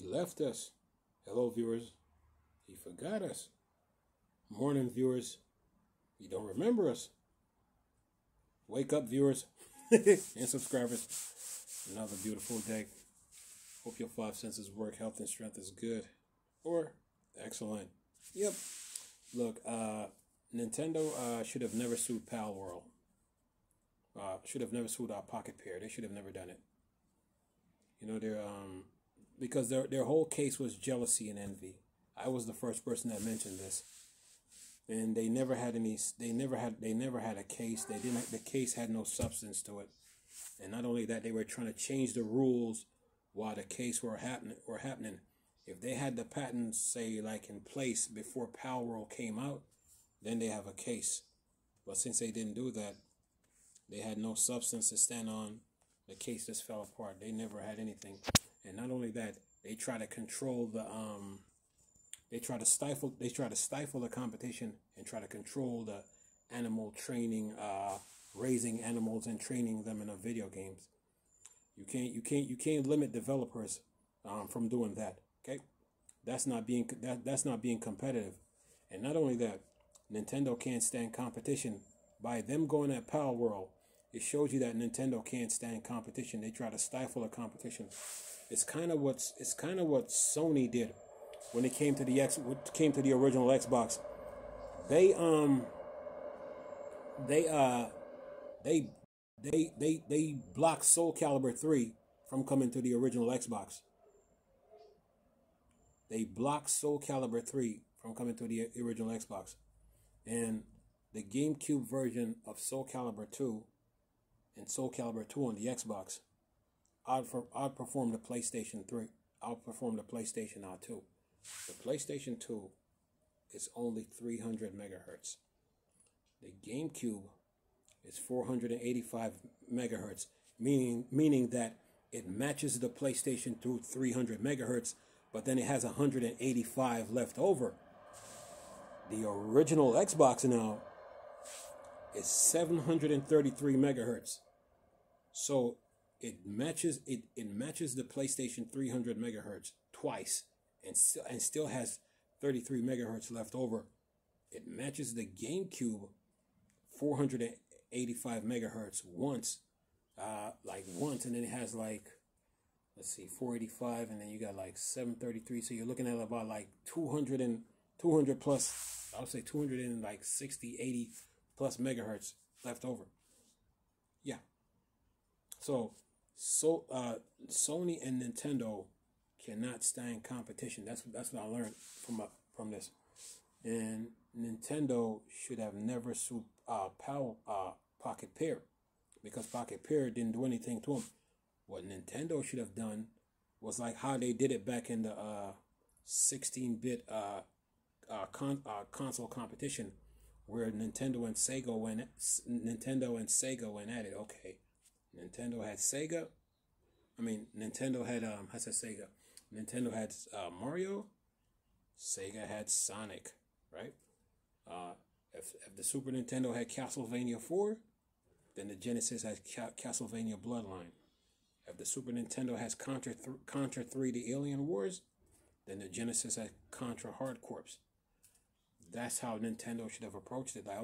left us. Hello, viewers. He forgot us. Morning, viewers. You don't remember us. Wake up, viewers and subscribers. Another beautiful day. Hope your five senses work. Health and strength is good or excellent. Yep. Look, Nintendo should have never sued Pal World. Should have never sued our Pocket Pair. They should have never done it. You know, they're because their whole case was jealousy and envy. I was the first person that mentioned this, and they never had any. They never had a case. They didn't. The case had no substance to it, and not only that, they were trying to change the rules while the case were happening. If they had the patents, say, like in place before Pal World came out, then they have a case. But since they didn't do that, they had no substance to stand on. The case just fell apart. They never had anything. And not only that, they try to control the they try to stifle the competition and try to control the animal training, raising animals and training them in video games. You can't limit developers from doing that. Okay, that's not being competitive. And not only that, Nintendo can't stand competition. By them going at Pal World, it shows you that Nintendo can't stand competition. They try to stifle a competition. It's kind of what Sony did when it came to the original Xbox. They blocked Soul Calibur 3 from coming to the original Xbox. They blocked Soul Calibur 3 from coming to the original Xbox. And the GameCube version of Soul Calibur 2 and Soul Calibur 2 on the Xbox outperformed the PlayStation 3, outperformed the PlayStation 2. The PlayStation 2 is only 300 megahertz. The GameCube is 485 megahertz, meaning that it matches the PlayStation 2 300 megahertz, but then it has 185 left over. The original Xbox now is 733 megahertz. So it matches the PlayStation 300 megahertz twice and still has 33 megahertz left over. It matches the GameCube 485 megahertz once, and then it has 485, and then you got 733. So you're looking at about 200 plus, I would say 260, 80 plus megahertz left over. Yeah. So Sony and Nintendo cannot stand competition. That's what I learned from this. And Nintendo should have never sued Pocket Pair, because Pocket Pair didn't do anything to them. What Nintendo should have done was like how they did it back in the 16-bit console competition, where Nintendo and Sega went at it. Okay, Nintendo had Sega. Nintendo had I said Sega. Nintendo had Mario. Sega had Sonic, right? If the Super Nintendo had Castlevania 4, then the Genesis has Castlevania Bloodline. If the Super Nintendo has Contra 3 The Alien Wars, then the Genesis has Contra Hard Corps. That's how Nintendo should have approached it. Like,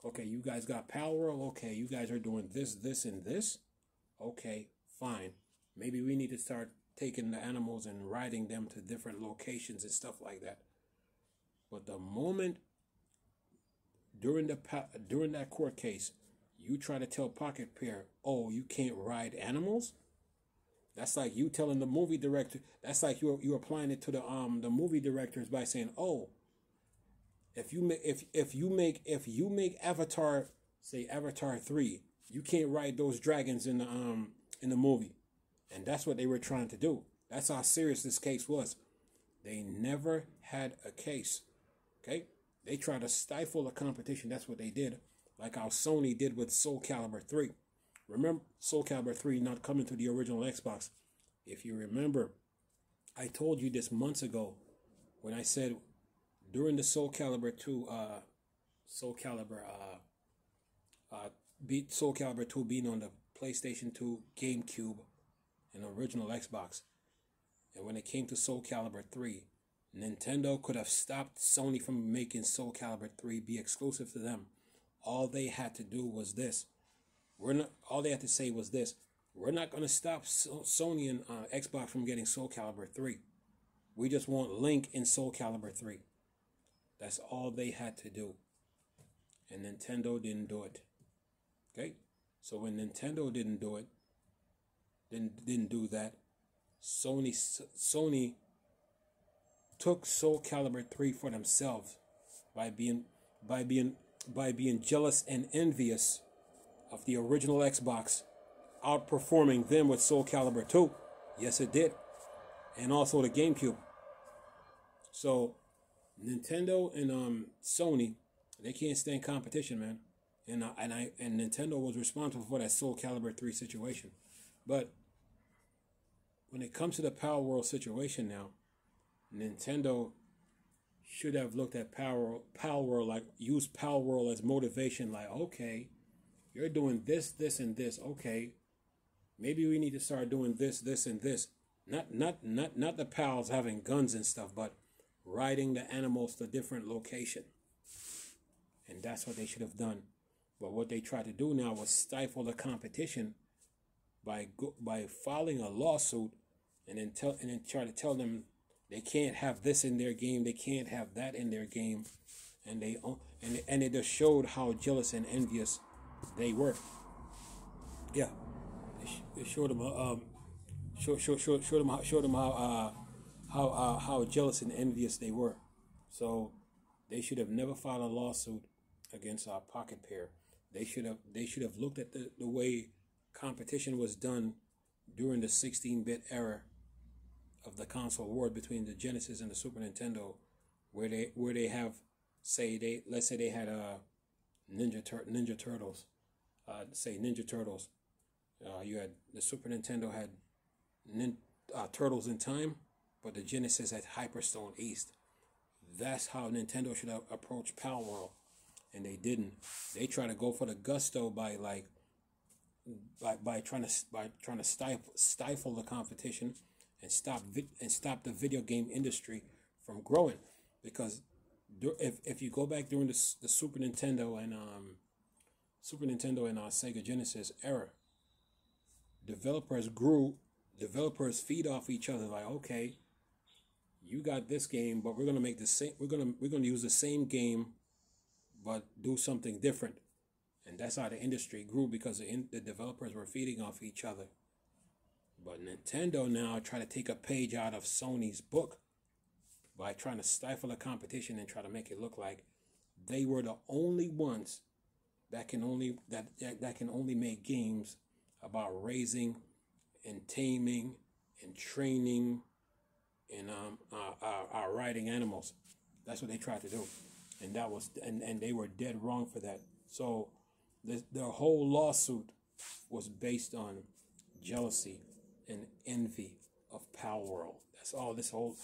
okay, you guys got Pal World. Okay, you guys are doing this, and this. Okay, fine. Maybe we need to start taking the animals and riding them to different locations and stuff like that. But the moment during that court case, you try to tell Pocket Pair, oh, you can't ride animals. That's like you telling the movie director. That's like you're applying it to the movie directors by saying, oh, if you make Avatar, say Avatar 3, you can't ride those dragons in the movie. And that's what they were trying to do. That's how serious this case was. They never had a case. Okay? They tried to stifle the competition. That's what they did. Like how Sony did with Soul Calibur 3. Remember Soul Calibur 3 not coming to the original Xbox? If you remember, I told you this months ago when I said during the Soul Calibur 2 Soul Calibur 2 being on the PlayStation 2, GameCube, and original Xbox, And when it came to Soul Calibur 3, Nintendo could have stopped Sony from making Soul Calibur 3 be exclusive to them. All they had to do was this. All they had to say was this. We're not going to stop Sony and Xbox from getting Soul Calibur 3. We just want Link in Soul Calibur 3. That's all they had to do. And Nintendo didn't do it. Okay? So when Nintendo didn't do it, didn't do that, Sony took Soul Calibur 3 for themselves by being jealous and envious of the original Xbox outperforming them with Soul Calibur 2. Yes, it did. And also the GameCube. So Nintendo and Sony, they can't stand competition, man. And Nintendo was responsible for that Soul Calibur 3 situation. But when it comes to the Power World situation now, Nintendo should have looked at Power World, like used Power World as motivation, like, okay, you're doing this, this, and this. Okay, maybe we need to start doing this, this, and this. Not the pals having guns and stuff, but riding the animals to different location. And that's what they should have done. But what they tried to do now was stifle the competition by filing a lawsuit, and then try to tell them they can't have this in their game, they can't have that in their game, and it just showed how jealous and envious they were. Yeah, it showed them how jealous and envious they were. So they should have never filed a lawsuit against our Pocket Pair. They should have looked at the way competition was done during the 16-bit era of the console war between the Genesis and the Super Nintendo, where they have, let's say they had Ninja Turtles, Ninja Turtles. You had the Super Nintendo had Turtles in Time, but the Genesis had Hyperstone East. That's how Nintendo should have approached Power World, and they didn't. They try to go for the gusto by trying to stifle the competition and stop the video game industry from growing. Because if you go back during the Super Nintendo and Sega Genesis era, developers feed off each other, like, okay, you got this game, but we're gonna make the same. We're gonna use the same game, but do something different. And that's how the industry grew, because the developers were feeding off each other. But Nintendo now try to take a page out of Sony's book by trying to stifle the competition and try to make it look like they were the only ones that can only make games about raising and taming and training and riding animals. That's what they tried to do, and they were dead wrong for that. So their whole lawsuit was based on jealousy and envy of Power World. That's all this whole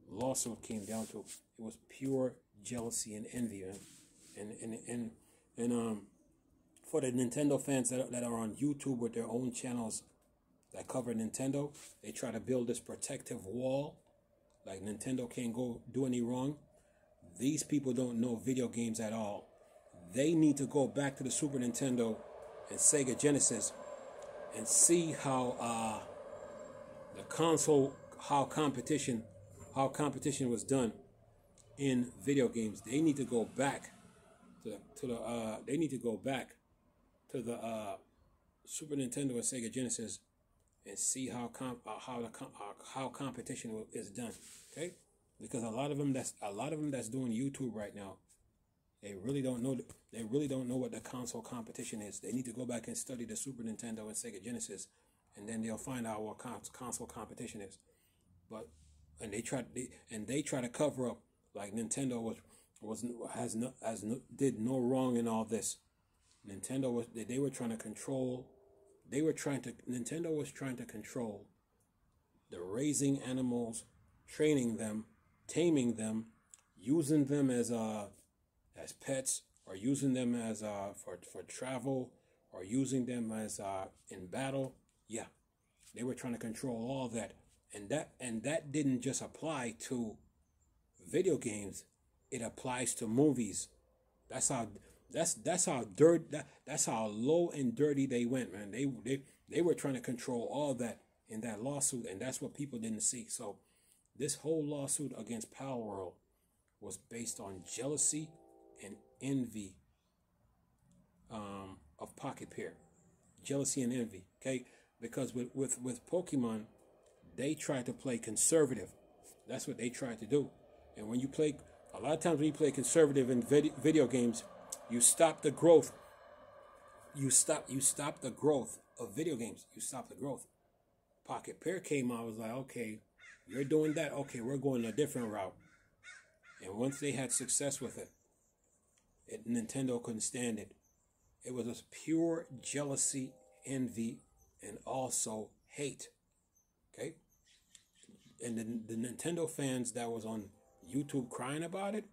lawsuit came down to. It was pure jealousy and envy, and for the Nintendo fans that are on YouTube with their own channels that cover Nintendo, they try to build this protective wall, like Nintendo can't go do any wrong. These people don't know video games at all. They need to go back to the Super Nintendo and Sega Genesis and see how competition was done in video games. They need to go back to the Super Nintendo and Sega Genesis and see how competition is done. Okay, because a lot of them that's doing YouTube right now, they really don't know what the console competition is. They need to go back and study the Super Nintendo and Sega Genesis, and then they'll find out what console competition is. They try to cover up like Nintendo did no wrong in all this. Nintendo was trying to control the raising animals, training them, taming them, using them as pets, or using them as for travel, or using them as in battle. Yeah, They were trying to control all that, and that didn't just apply to video games. It applies to movies. That's how that's how low and dirty they went, man. They were trying to control all that in that lawsuit, and that's what people didn't see. So this whole lawsuit against Pal World was based on jealousy and envy of Pocket Pair. Jealousy and envy, okay? Because with Pokemon, they tried to play conservative. That's what they tried to do. And when you play, a lot of times when you play conservative in video games, you stop the growth. You stop the growth of video games. You stop the growth. Pocket Pair came out, was like, okay, you're doing that. Okay, we're going a different route. And once they had success with it, Nintendo couldn't stand it. It was a pure jealousy, envy, and also hate. Okay? And the Nintendo fans that was on YouTube crying about it,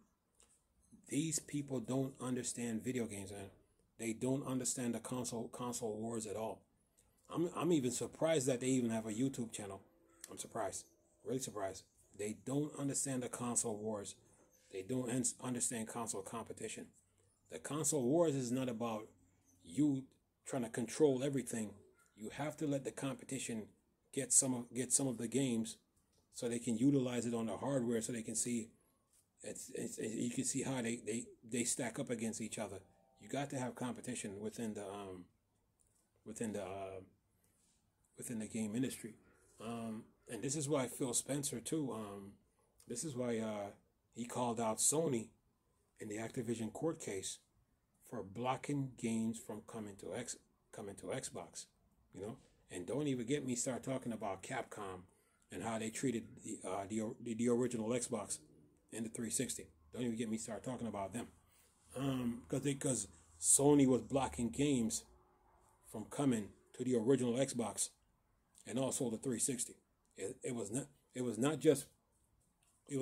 these people don't understand video games, man. They don't understand the console wars at all. I'm even surprised that they even have a YouTube channel. I'm surprised. Really surprised. They don't understand the console wars. They don't understand console competition. The console wars is not about you trying to control everything. You have to let the competition get some of the games so they can utilize it on the hardware, so they can see you can see how they stack up against each other. You got to have competition within the game industry. And this is why Phil Spencer too, this is why he called out Sony in the Activision court case for blocking games from coming to Xbox, you know. And don't even get me start talking about Capcom and how they treated the original Xbox and the 360. Don't even get me start talking about them, because Sony was blocking games from coming to the original Xbox and also the 360. It was not just the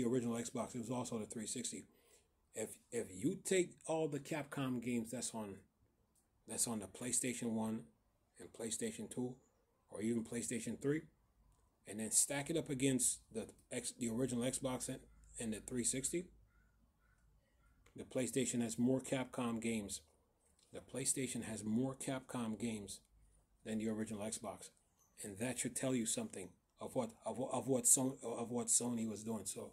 original Xbox. It was also the 360. If you take all the Capcom games that's on the PlayStation 1 and PlayStation 2 or even PlayStation 3, and then stack it up against the original Xbox and the 360, the PlayStation has more Capcom games. The PlayStation has more Capcom games than the original Xbox, and that should tell you something of what Sony was doing. So,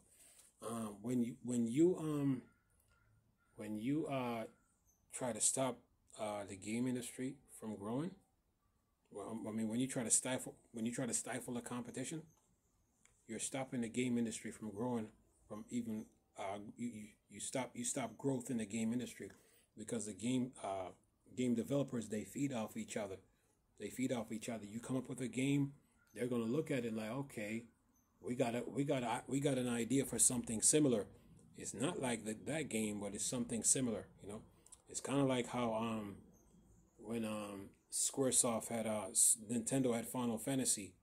when you try to stop the game industry from growing, well, I mean, when you try to stifle the competition, you're stopping the game industry from growing. From even you stop growth in the game industry, because the game developers, they feed off each other. You come up with a game, they're gonna look at it like, okay, we got an idea for something similar. It's not like that game, but it's something similar. You know, it's kind of like how when Squaresoft had Nintendo had Final Fantasy,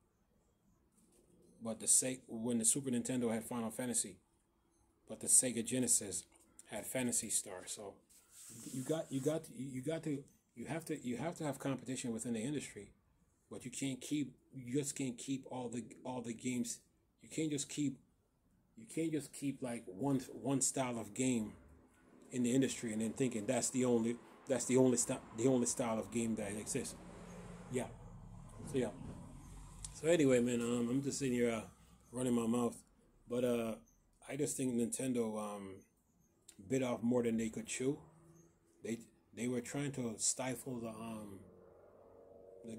but when the Super Nintendo had Final Fantasy, but the Sega Genesis had Phantasy Star. So you have to have competition within the industry, but you just can't keep all the games. You can't just keep like one style of game in the industry and then thinking that's the only style of game that exists. Yeah. So anyway, man, I'm just sitting here running my mouth, but I just think Nintendo bit off more than they could chew. They were trying to stifle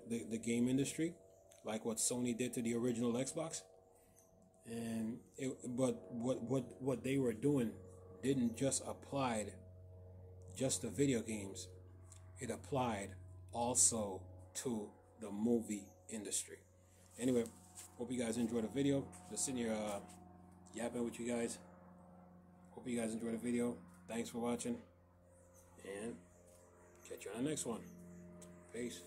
the game industry, like what Sony did to the original Xbox. But what they were doing didn't just apply just to video games. It applied also to the movie industry. Anyway, hope you guys enjoyed the video. Just sitting here yapping with you guys. Hope you guys enjoyed the video. Thanks for watching, and catch you on the next one. Peace.